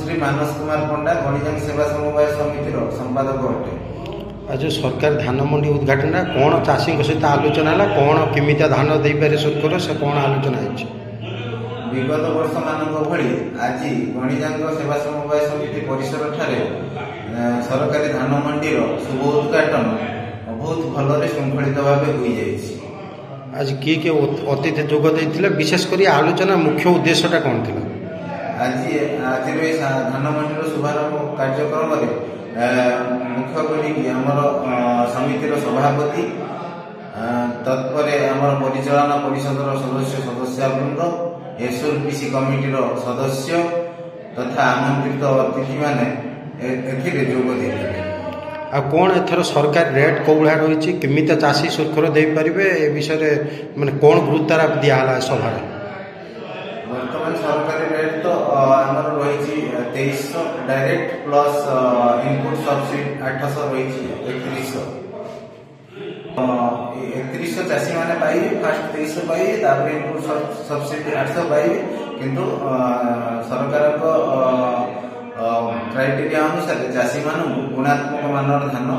श्री मानस कुमार पंडा गणिजांग सेवा समवाय समिति संपादक अटे। आज जो सरकार धान मंडी उद्घाटन कौन चाषी सहित आलोचना है कौन केमी धान दे पारे सरकार से कौन आलोचना है? विगत वर्ष मान भली आज गणिजांग सेवा समवाय समिति परिसर ठारे सरकारी धान मंडीर शुभ उद्घाटन बहुत भल श्रृंखलित भाव हो जाए। आज किए अतिथि जोग देते विशेषकर आलोचना मुख्य उद्देश्यटा कौन थी? आज धान मंडीर शुभारंभ कार्यक्रम मुख्य करमर समितिर सभापति तत्पर आम परिचालना परिषद सदस्यवृंद एसओपीसी कमिटीर सदस्य तथा आमंत्रित अतिथि माने जोग देते। आ कौन एथर सरकार रेट कौड़ा रही केमी चाषी सुरक्षर दे पारे ए विषय माने कौन गुरुत्व दिहला सभा? वर्तमान सरकारी रेट तो आमर रही 2300 डायरेक्ट प्लस इनपुट सब्सिडी 800 रही 3100 चाषी मैंने पाइबे फास्ट 2300 पाइबे तापर इनपुट सब्सिडी 800 पाइबे किंतु सरकार क्राइटेरिया अनुसार चाषी मान गुणात्मक मानर धान